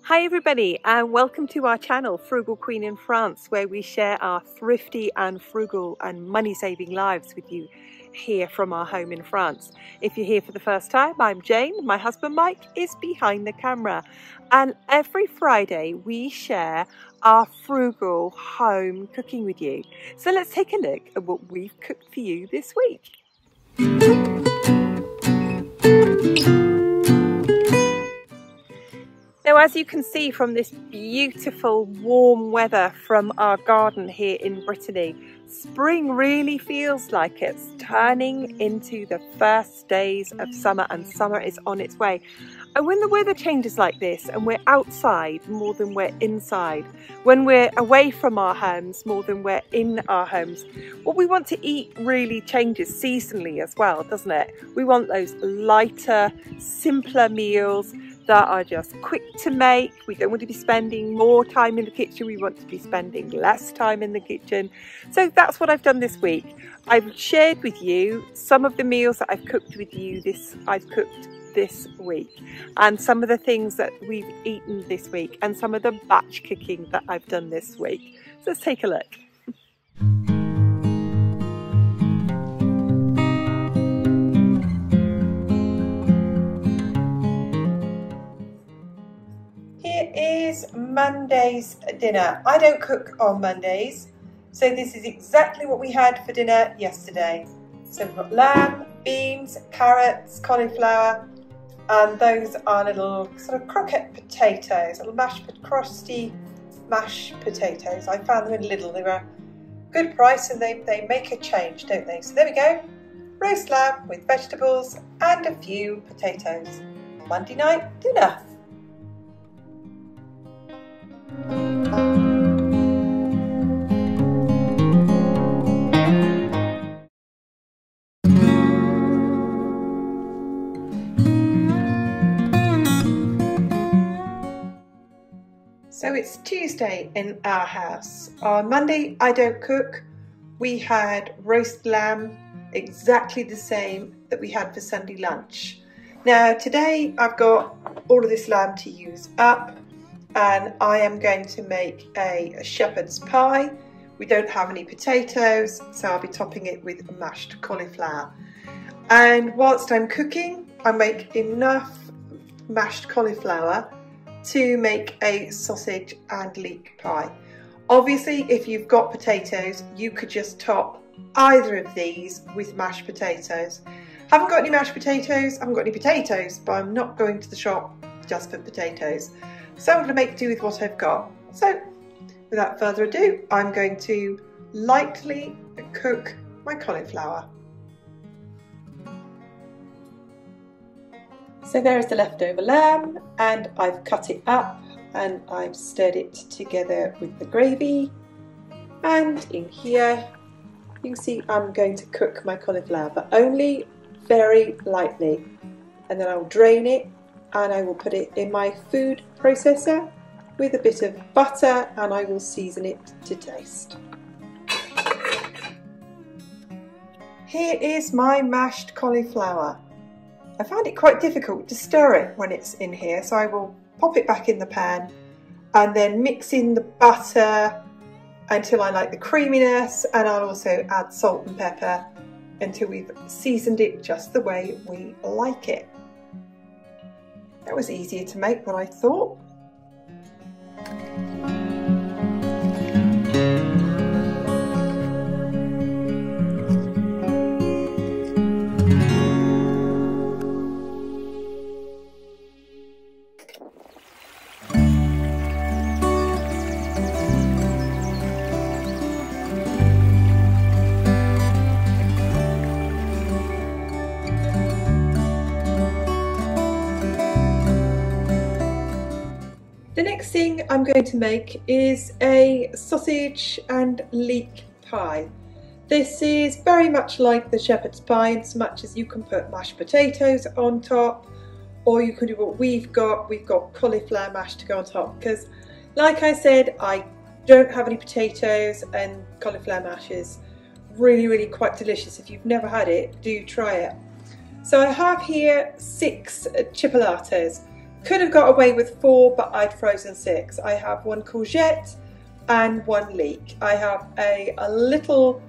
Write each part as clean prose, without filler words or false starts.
Hi everybody, and welcome to our channel Frugal Queen in France, where we share our thrifty and frugal and money saving lives with you here from our home in France. If you're here for the first time, I'm Jane. My husband Mike is behind the camera, and every Friday we share our frugal home cooking with you. So let's take a look at what we've cooked for you this week. Now, as you can see from this beautiful warm weather from our garden here in Brittany, spring really feels like it's turning into the first days of summer, and summer is on its way. And when the weather changes like this and we're outside more than we're inside, when we're away from our homes more than we're in our homes, what we want to eat really changes seasonally as well, doesn't it? We want those lighter, simpler meals that are just quick to make. We don't want to be spending more time in the kitchen. We want to be spending less time in the kitchen. So that's what I've done this week. I've shared with you some of the meals that I've cooked with you this week, and some of the things that we've eaten this week, and some of the batch cooking that I've done this week. So let's take a look. Here is Monday's dinner. I don't cook on Mondays, so this is exactly what we had for dinner yesterday. So we've got lamb, beans, carrots, cauliflower, and those are little sort of croquette potatoes, little crusty mashed potatoes. I found them in Lidl. They were a good price, and they make a change, don't they? So there we go, roast lamb with vegetables and a few potatoes. Monday night dinner. So it's Tuesday in our house. On Monday, I don't cook. We had roast lamb, exactly the same that we had for Sunday lunch. Now today I've got all of this lamb to use up, and I am going to make a shepherd's pie. We don't have any potatoes, so I'll be topping it with mashed cauliflower. And whilst I'm cooking, I make enough mashed cauliflower to make a sausage and leek pie. Obviously, if you've got potatoes, you could just top either of these with mashed potatoes. Haven't got any mashed potatoes, haven't got any potatoes, but I'm not going to the shop just for potatoes. So I'm going to make do with what I've got. So without further ado, I'm going to lightly cook my cauliflower. So there's the leftover lamb, and I've cut it up and I've stirred it together with the gravy. And in here, you can see I'm going to cook my cauliflower, but only very lightly. And then I'll drain it and I will put it in my food processor with a bit of butter, and I will season it to taste. Here is my mashed cauliflower. I found it quite difficult to stir it when it's in here, so I will pop it back in the pan and then mix in the butter until I like the creaminess, and I'll also add salt and pepper until we've seasoned it just the way we like it. That was easier to make than I thought. The next thing I'm going to make is a sausage and leek pie. This is very much like the shepherd's pie in so much as you can put mashed potatoes on top, or you can do what we've got cauliflower mash to go on top, because like I said, I don't have any potatoes, and cauliflower mash is really quite delicious. If you've never had it, do try it. So I have here 6 chipolatas. Could have got away with 4, but I'd frozen 6. I have 1 courgette and 1 leek. I have a little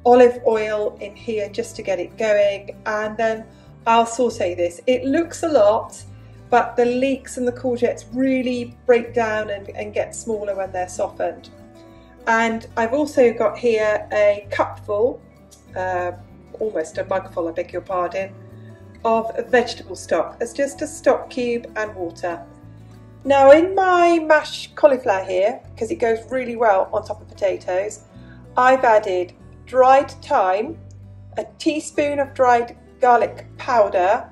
olive oil in here just to get it going, and then I'll saute this. It looks a lot, but the leeks and the courgettes really break down and get smaller when they're softened. And I've also got here a cupful, almost a mugful, I beg your pardon, of vegetable stock. It's just a stock cube and water. Now in my mashed cauliflower here, because it goes really well on top of potatoes, I've added dried thyme, a teaspoon of dried garlic powder.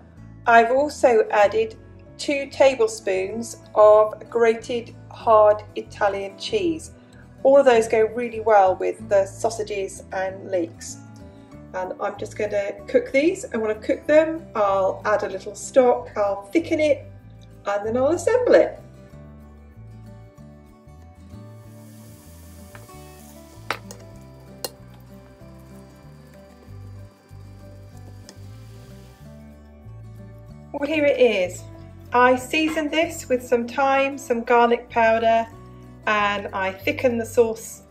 I've also added 2 tablespoons of grated hard Italian cheese. All of those go really well with the sausages and leeks. And I'm just going to cook these, and when I cook them, I'll add a little stock, I'll thicken it, and then I'll assemble it. Well, here it is. I seasoned this with some thyme, some garlic powder, and I thicken the sauce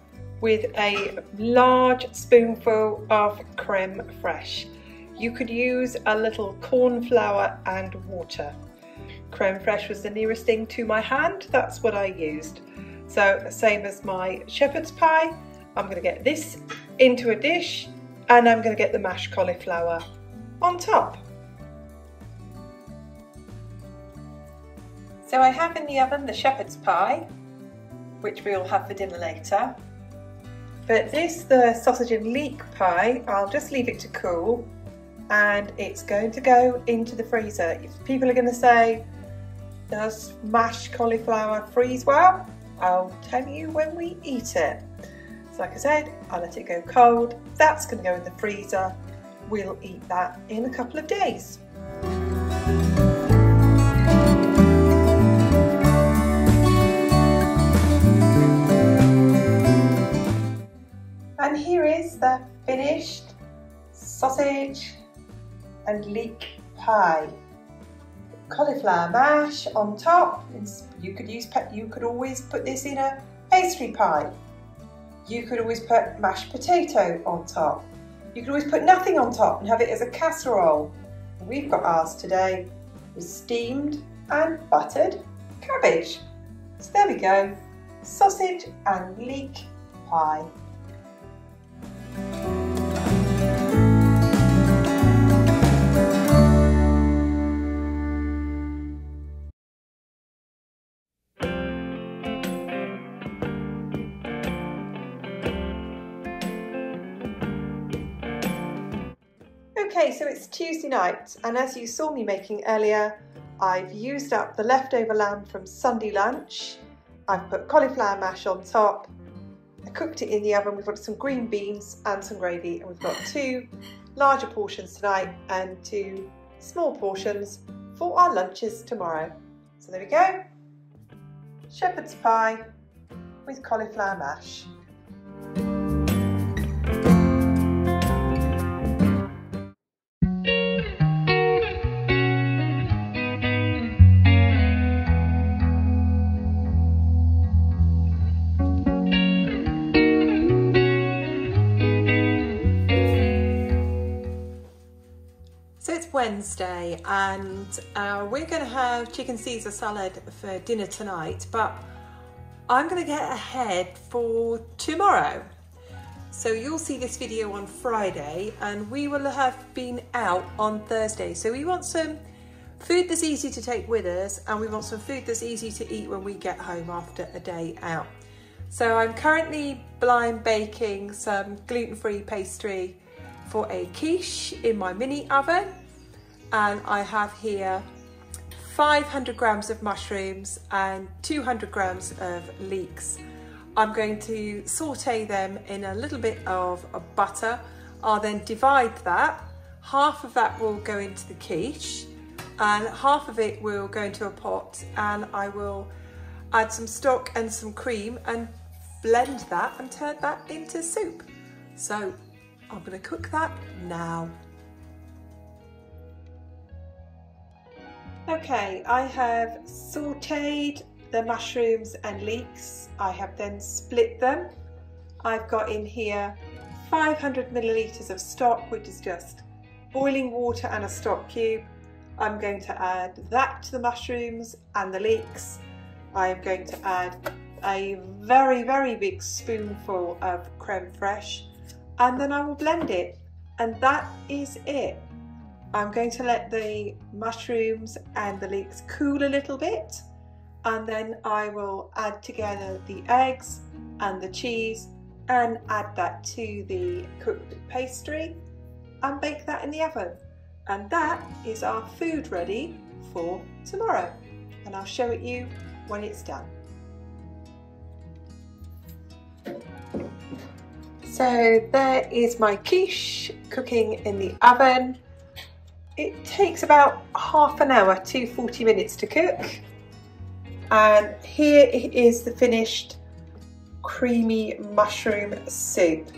with a large spoonful of creme fraiche. You could use a little corn flour and water. Creme fraiche was the nearest thing to my hand, that's what I used. So same as my shepherd's pie, I'm going to get this into a dish, and I'm going to get the mashed cauliflower on top. So I have in the oven the shepherd's pie, which we'll have for dinner later. But the sausage and leek pie, I'll just leave it to cool, and it's going to go into the freezer. If people are going to say, does mashed cauliflower freeze well? I'll tell you when we eat it. So like I said, I'll let it go cold. That's going to go in the freezer. We'll eat that in a couple of days. And here is the finished sausage and leek pie. Cauliflower mash on top. You could always put this in a pastry pie. You could always put mashed potato on top. You could always put nothing on top and have it as a casserole. We've got ours today with steamed and buttered cabbage. So there we go, sausage and leek pie. Okay, so it's Tuesday night, and as you saw me making earlier, I've used up the leftover lamb from Sunday lunch. I've put cauliflower mash on top. I cooked it in the oven. We've got some green beans and some gravy, and we've got 2 larger portions tonight and 2 small portions for our lunches tomorrow. So there we go, shepherd's pie with cauliflower mash. So it's Wednesday, and we're going to have chicken Caesar salad for dinner tonight, but I'm going to get ahead for tomorrow. So you'll see this video on Friday, and we will have been out on Thursday. So we want some food that's easy to take with us, and we want some food that's easy to eat when we get home after a day out. So I'm currently blind baking some gluten-free pastry for a quiche in my mini oven, and I have here 500 grams of mushrooms and 200 grams of leeks. I'm going to saute them in a little bit of butter. I'll then divide that. Half of that will go into the quiche and half of it will go into a pot, and I will add some stock and some cream and blend that and turn that into soup. So I'm going to cook that now. Okay, I have sautéed the mushrooms and leeks. I have then split them. I've got in here 500 millilitres of stock, which is just boiling water and a stock cube. I'm going to add that to the mushrooms and the leeks. I'm going to add a very big spoonful of creme fraiche, and then I will blend it, and that is it. I'm going to let the mushrooms and the leeks cool a little bit, and then I will add together the eggs and the cheese and add that to the cooked pastry and bake that in the oven. And that is our food ready for tomorrow, and I'll show it you when it's done. So there is my quiche cooking in the oven. It takes about half an hour to 40 minutes to cook. And here is the finished creamy mushroom soup.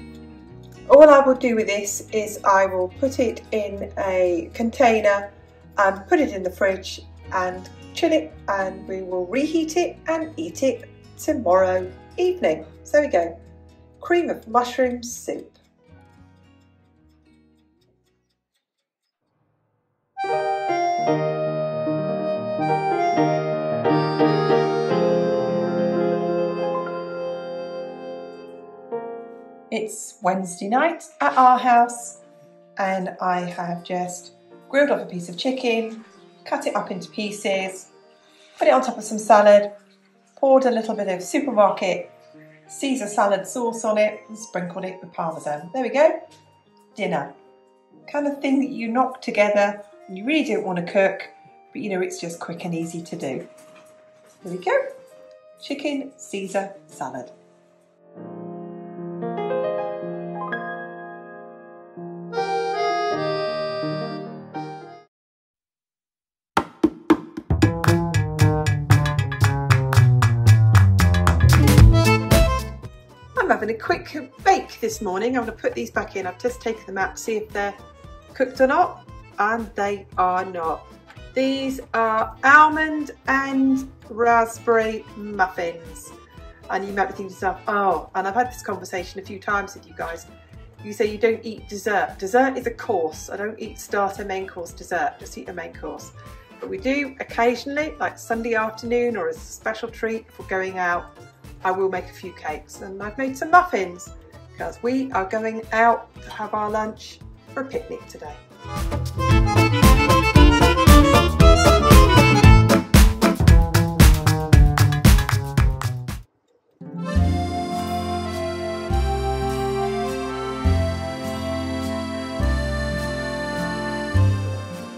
All I will do with this is I will put it in a container and put it in the fridge and chill it, and we will reheat it and eat it tomorrow evening. So there we go, cream of mushroom soup. It's Wednesday night at our house, and I have just grilled off a piece of chicken, cut it up into pieces, put it on top of some salad, poured a little bit of supermarket Caesar salad sauce on it and sprinkled it with parmesan. There we go, dinner. Kind of thing that you knock together and you really don't want to cook, but you know it's just quick and easy to do. There we go, chicken Caesar salad. I'm having a quick bake this morning. I'm going to put these back in. I've just taken them out to see if they're cooked or not, and they are not. These are almond and raspberry muffins, and you might be thinking to yourself, oh, and I've had this conversation a few times with you guys. You say you don't eat dessert. Dessert is a course. I don't eat starter, main course, dessert. Just eat a main course. But we do occasionally, like Sunday afternoon or as a special treat for going out, I will make a few cakes, and I've made some muffins because we are going out to have our lunch for a picnic today.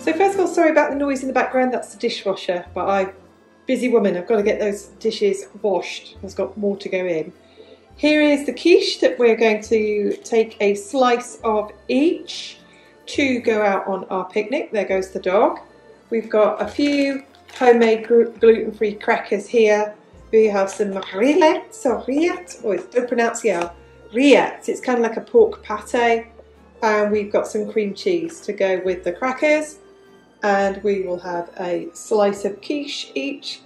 So first of all, sorry about the noise in the background, that's the dishwasher, but I'm a busy woman, I've got to get those dishes washed, there's got more to go in. Here is the quiche that we're going to take a slice of each to go out on our picnic. There goes the dog. We've got a few homemade gluten-free crackers here. We have some rillettes or rillettes, oh, don't pronounce the L, rillettes, it's kind of like a pork pate. And we've got some cream cheese to go with the crackers. And we will have a slice of quiche each,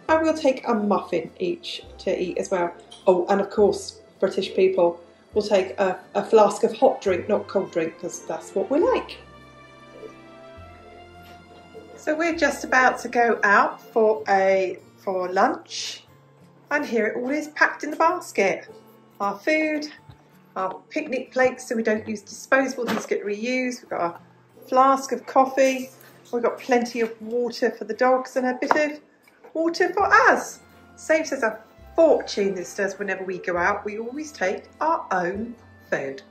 and we'll take a muffin each to eat as well. Oh, and of course, British people will take a flask of hot drink, not cold drink, because that's what we like. So we're just about to go out for lunch, and here it all is packed in the basket. Our food, our picnic plates, so we don't use disposable, these get reused. We've got our flask of coffee. We've got plenty of water for the dogs and a bit of water for us. Saves us a fortune, this does, whenever we go out. We always take our own food.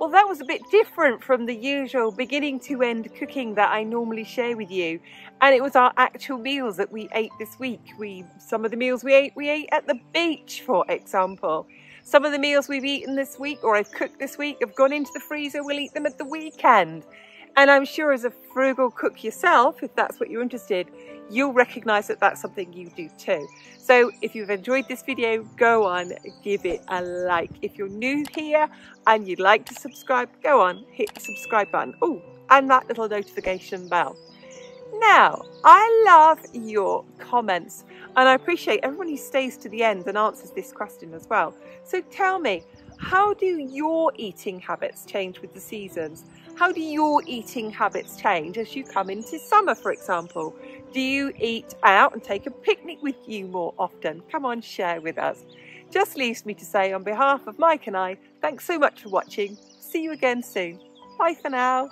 Well, that was a bit different from the usual beginning to end cooking that I normally share with you. And it was our actual meals that we ate this week. Some of the meals we ate at the beach, for example. Some of the meals we've eaten this week, or I've cooked this week, have gone into the freezer. We'll eat them at the weekend. And I'm sure as a frugal cook yourself, if that's what you're interested, you'll recognise that that's something you do too. So if you've enjoyed this video, go on, give it a like. If you're new here and you'd like to subscribe, go on, hit the subscribe button. Oh, and that little notification bell. Now, I love your comments, and I appreciate everyone who stays to the end and answers this question as well. So tell me, how do your eating habits change with the seasons? How do your eating habits change as you come into summer, for example? Do you eat out and take a picnic with you more often? Come on, share with us. Just leaves me to say, on behalf of Mike and I, thanks so much for watching. See you again soon. Bye for now.